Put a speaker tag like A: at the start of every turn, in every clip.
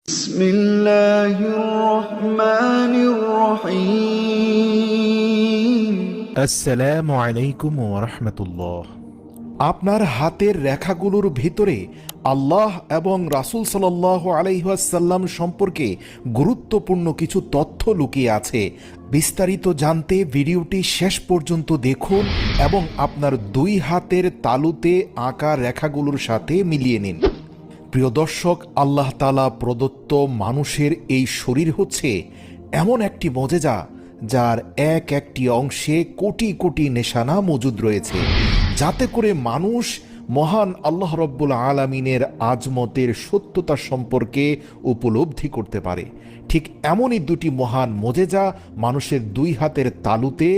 A: بسم الله الرحمن الرحيم
B: আসসালামু আলাইকুম ওয়া রাহমাতুল্লাহ। আপনার হাতের রেখাগুলোর ভিতরে আল্লাহ এবং রাসূল সাল্লাল্লাহু আলাইহি ওয়াসাল্লাম সম্পর্কে গুরুত্বপূর্ণ কিছু তথ্য লুকিয়ে আছে। বিস্তারিত জানতে ভিডিওটি শেষ পর্যন্ত দেখুন এবং আপনার দুই হাতের তালুতে আঁকা রেখাগুলোর সাথে মিলিয়ে নিন। প্রিয় দর্শক, আল্লাহ তাআলা প্রদত্ত মানুষের এই শরীর হচ্ছে এমন একটি মজেজা যার এক একটি অংশে কোটি কোটি নিশানা মজুদ রয়েছে, যাতে করে মানুষ মহান আল্লাহ রব্বুল আলামিনের আজমতের সত্যতা সম্পর্কে উপলব্ধি করতে পারে। ঠিক এমনই দুটি মহান মজেজা মানুষের দুই হাতের তালুতে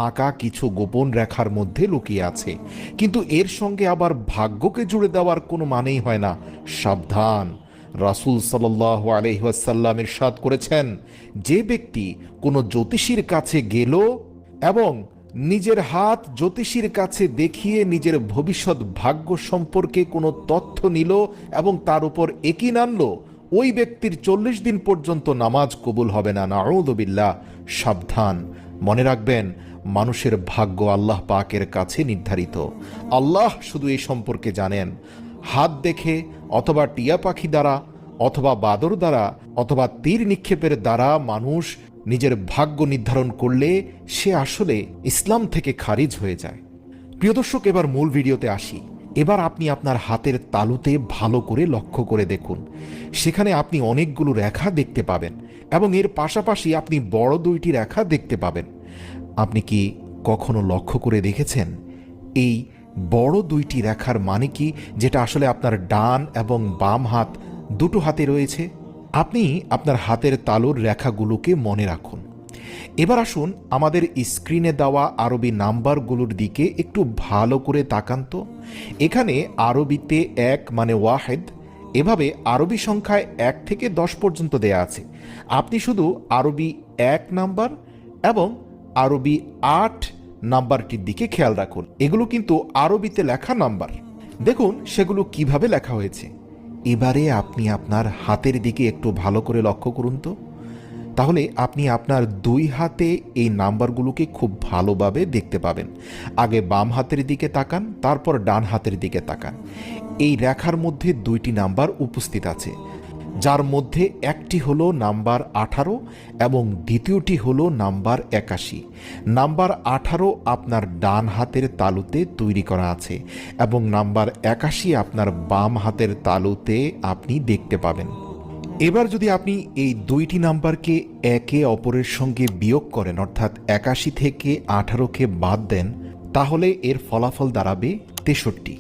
B: আঁকা কিছু গোপন রেখার মধ্যে লুকিয়ে আছে। কিন্তু এর সঙ্গে আবার ভাগ্যকে জুড়ে দেওয়ার কোনো মানেই হয় না। সাবধান! রাসূল সাল্লাল্লাহু আলাইহি ওয়াসাল্লাম ইরশাদ করেছেন, যে ব্যক্তি কোনো জ্যোতিষীর কাছে গেল এবং নিজের হাত জ্যোতিষীর কাছে দেখিয়ে নিজের ভবিষ্যৎ ভাগ্য সম্পর্কে কোনো তথ্য নিল এবং তার উপর ইয়াকিন আনলো, ওই ব্যক্তির 40 দিন পর্যন্ত নামাজ কবুল হবে না। নাউযু বিল্লাহ! সাবধান! মনে রাখবেন, মানুষের ভাগ্য আল্লাহ পাকের কাছে নির্ধারিত। আল্লাহ শুধু এই সম্পর্কে জানেন। হাত দেখে অথবা টিয়া পাখি দ্বারা অথবা বাদর দ্বারা অথবা তীর নিক্ষেপের দ্বারা মানুষ নিজের ভাগ্য নির্ধারণ করলে সে আসলে ইসলাম থেকে খারিজ হয়ে যায়। প্রিয় দর্শক, এবার মূল ভিডিওতে আসি। এবার আপনি আপনার হাতের তালুতে ভালো করে লক্ষ্য করে দেখুন। সেখানে আপনি অনেকগুলো রেখা দেখতে পাবেন এবং এর পাশাপাশি আপনি বড় দুইটি রেখা দেখতে পাবেন। আপনি কি কখনো লক্ষ্য করে দেখেছেন এই বড় দুইটি রেখার মানে কি, যেটা আসলে আপনার ডান এবং বাম হাত দুটো হাতে রয়েছে? আপনি আপনার হাতের তালুর রেখাগুলোকে মনে রাখুন। এবার আসুন আমাদের স্ক্রিনে দেওয়া আরবি নাম্বারগুলোর দিকে একটু ভালো করে তাকান তো। এখানে আরবিতে 1 মানে ওয়াহেদ, এভাবে আরবি সংখ্যায় 1 থেকে 10 পর্যন্ত দেয়া আছে। আপনি শুধু আরবি 1 নাম্বার এবং আরবি 8 নাম্বারটির দিকে খেয়াল রাখুন। এগুলো কিন্তু আরবিতে লেখা নাম্বার। দেখুন সেগুলো কিভাবে লেখা হয়েছে। এবারে আপনি আপনার হাতের দিকে একটু ভালো করে লক্ষ্য করুন তো। তাহলে আপনি আপনার দুই হাতে এই নাম্বারগুলোকে খুব ভালোভাবে দেখতে পাবেন। আগে বাম হাতের দিকে তাকান, তারপর ডান হাতের দিকে তাকান। এই রেখার মধ্যে দুইটি নাম্বার উপস্থিত আছে, যার মধ্যে একটি হলো নাম্বার 18 এবং দ্বিতীয়টি হলো নাম্বার 81। নাম্বার 18 আপনার ডান হাতের তালুতে তৈরি করা আছে এবং নাম্বার 81 আপনার বাম হাতের তালুতে আপনি দেখতে পাবেন। এবার যদি আপনি এই দুইটি নাম্বারকে একে অপরের সঙ্গে বিয়োগ করেন, অর্থাৎ 81 থেকে 18কে বাদ দেন, তাহলে এর ফলাফল দাঁড়াবে 63।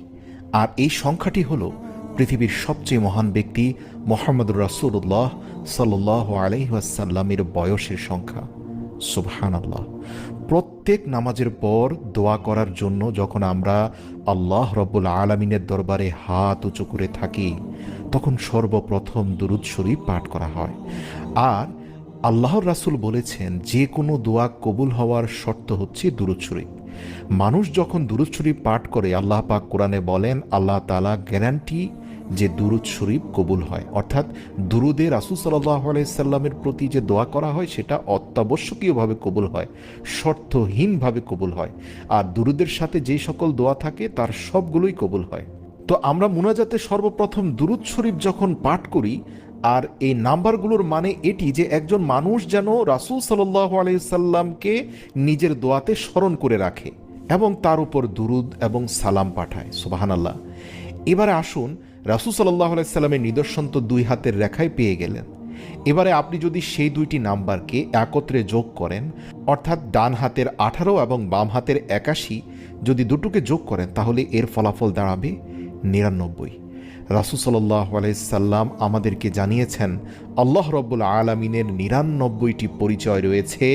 B: আর এই সংখ্যাটি হলো পৃথিবীর সবচেয়ে মহান ব্যক্তি মুহাম্মদুর রাসূলুল্লাহ সাল্লাল্লাহু আলাইহি ওয়াসাল্লামের বয়সের সংখ্যা। সুবহানাল্লাহ! প্রত্যেক নামাজের পর দোয়া করার জন্য যখন আমরা আল্লাহ রব্বুল আলামিনের দরবারে হাত উঁচু করে থাকি, তখন সর্বপ্রথম দুরূদ শরীফ পাঠ করা হয়। আর আল্লাহর রাসূল বলেছেন, যে কোনো দোয়া কবুল হওয়ার শর্ত হচ্ছে দুরূদ শরীফ। মানুষ যখন দুরূদ শরীফ পাঠ করে, আল্লাহ পাক কোরআনে বলেন, আল্লাহ তাআলা গ্যারান্টি যে দুরূদ শরীফ কবুল হয়। অর্থাৎ দুরূদে রাসূল সাল্লাল্লাহু আলাইহি সাল্লামের প্রতি যে দোয়া করা হয় সেটা অত্যাবশ্যকীয়ভাবে কবুল হয়, শর্তহীনভাবে কবুল হয়। আর দুরূদের সাথে যে সকল দোয়া থাকে তার সবগুলোই কবুল হয়। তো আমরা মুনাজাতে সর্বপ্রথম দুরূদ শরীফ যখন পাঠ করি, আর এই নাম্বারগুলোর মানে এটি যে একজন মানুষ যেন রাসূল সাল্লাল্লাহু আলাইহি সাল্লামকে নিজের দোয়াতে স্মরণ করে রাখে এবং তার উপর দুরূদ এবং সালাম পাঠায়। সুবহানাল্লাহ! এবারে আসুন, রাসূল সাল্লাল্লাহু আলাইহি সাল্লামের নিদর্শন তো দুই হাতের রেখায় পেয়ে গেলেন। এবারে আপনি যদি সেই দুইটি নাম্বারকে একত্রে যোগ করেন, অর্থাৎ ডান হাতের 18 এবং বাম হাতের 81 যদি দুটোকে যোগ করেন, তাহলে এর ফলাফল দাঁড়াবে 99। রাসূল সাল্লাল্লাহু আলাইহি সাল্লাম আমাদেরকে জানিয়েছেন, আল্লাহ রব্বুল আলামিনের 99টি পরিচয় রয়েছে,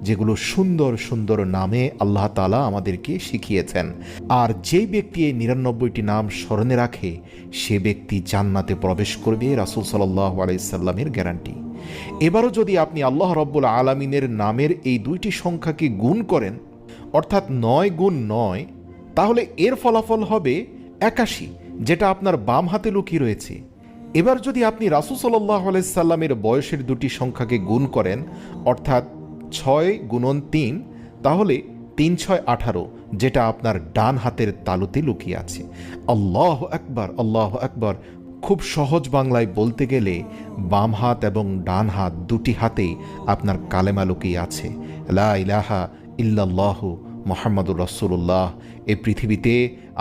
B: যেগুলো সুন্দর সুন্দর নামে আল্লাহ তাআলা আমাদেরকে শিখিয়েছেন। আর যেই ব্যক্তি এই 99টি নাম স্মরণে রাখে, সে ব্যক্তি জান্নাতে প্রবেশ করবে, রাসূল সাল্লাল্লাহু আলাইহি সাল্লামের গ্যারান্টি। এবারও যদি আপনি আল্লাহ রব্বুল আলামিনের নামের এই দুইটি সংখ্যাকে গুণ করেন, অর্থাৎ 9 গুণ 9, তাহলে এর ফলাফল হবে 81, যেটা আপনার বাম হাতে লুকিয়ে রয়েছে। এবার যদি আপনি রাসূল সাল্লাল্লাহু আলাইহি সাল্লামের বয়সের দুটি সংখ্যাকে গুণ করেন, অর্থাৎ 6 গুণন 3, তাহলে 3 6 18, যেটা আপনার ডান হাতের তালুতে লুকিয়ে আছে। আল্লাহু আকবার, আল্লাহু আকবার। খুব সহজ বাংলায় বলতে গেলে বাম হাত এবং ডান হাত দুটি হাতেই আপনার কালেমা লুকিয়ে আছে, লা ইলাহা ইল্লাল্লাহু মুহাম্মাদুর রাসূলুল্লাহ। এই পৃথিবীতে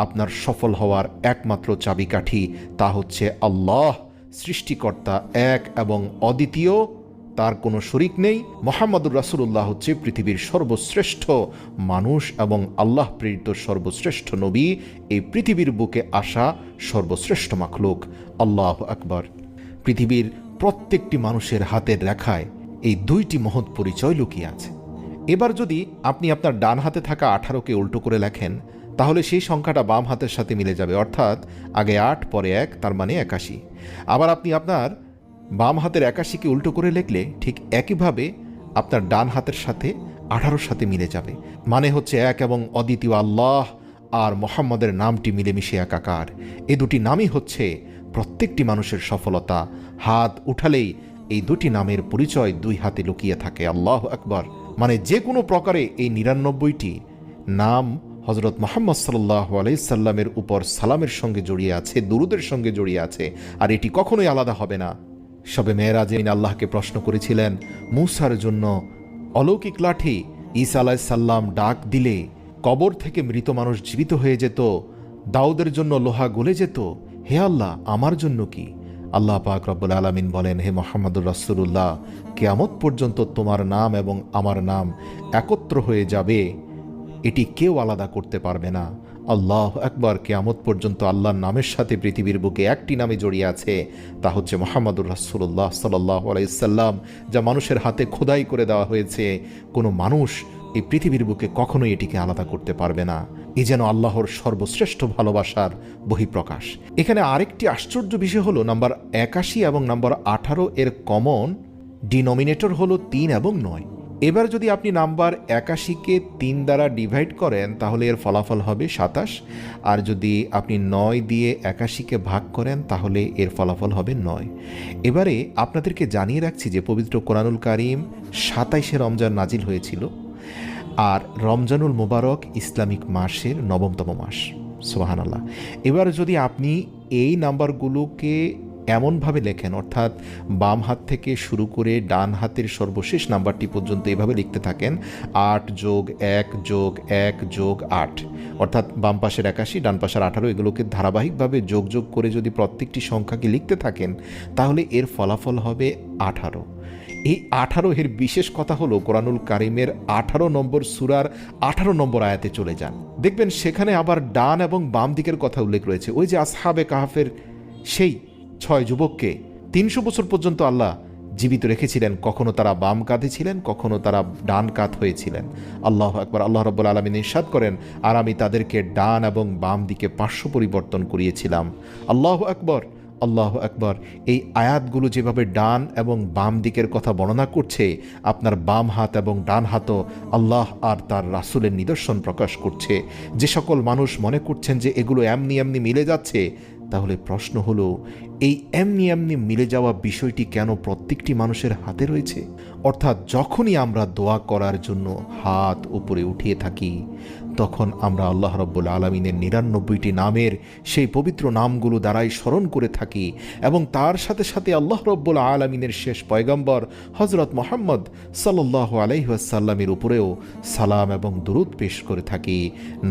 B: আপনার সফল হওয়ার একমাত্র চাবিকাঠি, তা হচ্ছে আল্লাহ, সৃষ্টিকর্তা এক এবং অদ্বিতীয়, তার কোনো শরিক নেই। মুহাম্মাদুর রাসূলুল্লাহ হচ্ছে পৃথিবীর সর্বশ্রেষ্ঠ মানুষ এবং আল্লাহ প্রেরিত সর্বশ্রেষ্ঠ নবী, এই পৃথিবীর বুকে আসা সর্বশ্রেষ্ঠ মাখলুক। আল্লাহু আকবার। পৃথিবীর প্রত্যেকটি মানুষের হাতের রেখায় এই দুইটি মহৎ পরিচয় লুকিয়ে আছে। এবার যদি আপনি আপনার ডান হাতে থাকা 18কে উল্টো করে লেখেন, তাহলে সেই সংখ্যাটা বাম হাতের সাথে মিলে যাবে, অর্থাৎ আগে 8 পরে 1, তার মানে 81। আবার আপনি আপনার বাম হাতের 81কে উল্টো করে লিখলে ঠিক একইভাবে আপনার ডান হাতের সাথে 18 সাথে মিলে যাবে, মানে হচ্ছে এক এবং অদ্বিতীয় আল্লাহ আর মোহাম্মদের নামটি মিলেমিশে একাকার। এ দুটি নামই হচ্ছে প্রত্যেকটি মানুষের সফলতা। হাত উঠালেই এই দুটি নামের পরিচয় দুই হাতে লুকিয়ে থাকে। আল্লাহু আকবার। মানে যে কোনো প্রকারে এই 99টি নাম হযরত মুহাম্মদ সাল্লাল্লাহু আলাইহি সাল্লামের উপর সালামের সঙ্গে জড়িয়ে আছে, দুরুদের সঙ্গে জড়িয়ে আছে, আর এটি কখনোই আলাদা হবে না। শবে মেরাজে আল্লাহকে প্রশ্ন করেছিলেন, মূসার জন্য অলৌকিক লাঠি, ঈসা আলাইহিস সালাম ডাক দিলে কবর থেকে মৃত মানুষ জীবিত হয়ে যেত, দাউদের জন্য লোহা গলে যেত, হে আল্লাহ আমার জন্য কি? আল্লাহ পাক রব্বুল আলামিন বলেন, হে মুহাম্মদুর রাসূলুল্লাহ, কিয়ামত পর্যন্ত তোমার নাম এবং আমার নাম একত্র হয়ে যাবে, এটি কেউ আলাদা করতে পারবে না। আল্লাহু আকবার। কিয়ামত পর্যন্ত আল্লাহর নামের সাথে পৃথিবীর বুকে একটি নামে জড়িয়ে আছে, তা হচ্ছে মুহাম্মদুর রাসূলুল্লাহ সাল্লাল্লাহু আলাইহি সাল্লাম, যা মানুষের হাতে খোদাই করে দেওয়া হয়েছে। কোনো মানুষ এই পৃথিবীর বুকে কখনোই এটিকে আলাদা করতে পারবে না। এ যেন আল্লাহর সর্বশ্রেষ্ঠ ভালোবাসার বহিঃপ্রকাশ। এখানে আরেকটি আশ্চর্য বিষয় হলো, নাম্বার 81 এবং নাম্বার 18 এর কমন ডিনোমিনেটর হলো 3 এবং 9। এবার যদি আপনি নাম্বার 81কে 3 দ্বারা ডিভাইড করেন, তাহলে এর ফলাফল হবে 27, আর যদি আপনি 9 দিয়ে 81কে ভাগ করেন, তাহলে এর ফলাফল হবে 9। এবারে আপনাদেরকে জানিয়ে রাখছি যে পবিত্র কোরআনুল কারীম 27শে রমজান নাজিল হয়েছিল, আর রমজানুল মুবারক ইসলামিক মাসের 9তম মাস। সুবহানাল্লাহ। এবার যদি আপনি এই নাম্বারগুলোকে এমনভাবে লেখেন, অর্থাৎ বাম হাত থেকে শুরু করে ডান হাতের সর্বশেষ নাম্বারটি পর্যন্ত এভাবে লিখতে থাকেন, 8 যোগ 1 যোগ 1 যোগ 8, অর্থাৎ বাম পাশের 81 ডান পাশের 18, এগুলোকে ধারাবাহিকভাবে যোগ যোগ করে যদি প্রত্যেকটি সংখ্যাকে লিখতে থাকেন, তাহলে এর ফলাফল হবে 18। এই 18 এর বিশেষ কথা হলো, কোরআনুল কারীমের 18 নম্বর সূরার 18 নম্বর আয়াতে চলে যান, দেখবেন সেখানে আবার ডান এবং বাম দিকের কথা উল্লেখ রয়েছে। ওই যে আসহাবে কাহাফের সেই 6 যুবককে 300 বছর পর্যন্ত আল্লাহ জীবিত রেখেছিলেন, কখনো তারা বাম কাঁধে ছিলেন, কখনো তারা ডান কাঁধ হয়েছিলেন। আল্লাহু আকবার। আল্লাহ রাব্বুল আলামিন ইরশাদ করেন, আর আমি তাদেরকে ডান এবং বাম দিকে পার্শ্ব পরিবর্তন করিয়েছিলাম। আল্লাহু আকবার, আল্লাহু আকবার। এই আয়াতগুলো যেভাবে ডান এবং বাম দিকের কথা বর্ণনা করছে, আপনার বাম হাত এবং ডান হাতও আল্লাহ আর তার রাসূলের নিদর্শন প্রকাশ করছে। যে সকল মানুষ মনে করছেন যে এগুলো এমনি এমনি মিলে যাচ্ছে, তাহলে প্রশ্ন হলো, এই এমনি এমনি মিলে যাওয়া বিষয়টি কেন প্রত্যেকটি মানুষের হাতে রয়েছে? অর্থাৎ যখনই আমরা দোয়া করার জন্য হাত উপরে উঠিয়ে থাকি, তখন আমরা আল্লাহ রাব্বুল আলামিনের 99টি নামের সেই পবিত্র নামগুলো দ্বারাই স্মরণ করে থাকি, এবং তার সাথে সাথে আল্লাহ রাব্বুল আলামিনের শেষ পয়গম্বর হযরত মুহাম্মদ সাল্লাল্লাহু আলাইহি ওয়াসাল্লামের উপরেও সালাম এবং দুরূদ পেশ করে থাকি।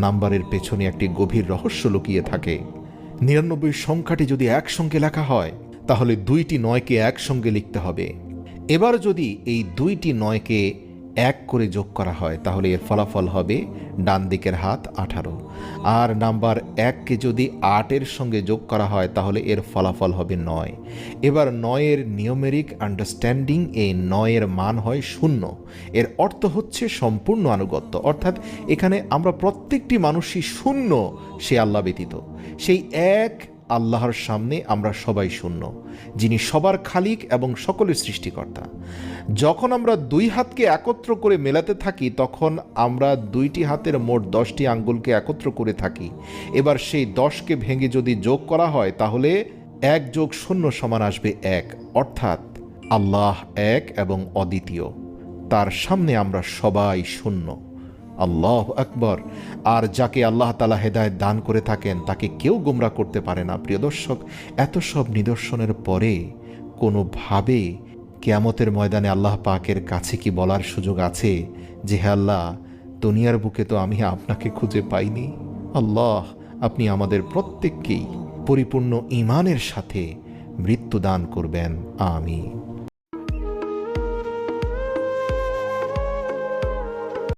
B: নাম্বারের পেছনে একটি গভীর রহস্য লুকিয়ে থাকে। 99 সংখ্যাটি যদি একসঙ্গে লেখা হয়, তাহলে 2টি 9কে একসঙ্গে লিখতে হবে। এবার যদি এই 2টি 9কে 1 করে যোগ করা হয়, তাহলে এর ফলাফল হবে ডান দিকের হাত 18, আর নাম্বার 1কে যদি 8-এর সঙ্গে যোগ করা হয়, তাহলে এর ফলাফল হবে 9। এবার 9-এর নিউমেরিক আন্ডারস্ট্যান্ডিং, এই 9-এর মান হয় 0। এর অর্থ হচ্ছে সম্পূর্ণ আনুগত্য, অর্থাৎ এখানে আমরা প্রত্যেকটি মানুষই শূন্য, সে আল্লাহ ব্যতীত। সেই এক আল্লাহর সামনে আমরা সবাই শূন্য, যিনি সবার খালিক এবং সকলের সৃষ্টিকর্তা। যখন আমরা 2 হাতকে একত্র করে মেলাতে থাকি, তখন আমরা 2টি হাতের মোট 10টি আঙ্গুলকে একত্র করে থাকি। এবার সেই 10কে ভেঙে যদি যোগ করা হয়, তাহলে 1+0 আসবে 1, অর্থাৎ আল্লাহ এক এবং অদ্বিতীয়, তার সামনে আমরা সবাই শূন্য। আল্লাহ আকবর। আর যাকে আল্লাহ তাআলা হেদায়েত দান করে থাকেন তাকে কেউ গোমরা করতে পারে না। প্রিয় দর্শক, এত সব নিদর্শনের পরে কোনোভাবে কিয়ামতের ময়দানে আল্লাহ পাকের কাছে কি বলার সুযোগ আছে যে হে আল্লাহ, দুনিয়ার বুকে তো আমি আপনাকে খুঁজে পাইনি। আল্লাহ, আপনি আমাদের প্রত্যেককেই পরিপূর্ণ ঈমানের সাথে মৃত্যু দান করবেন। আমিন।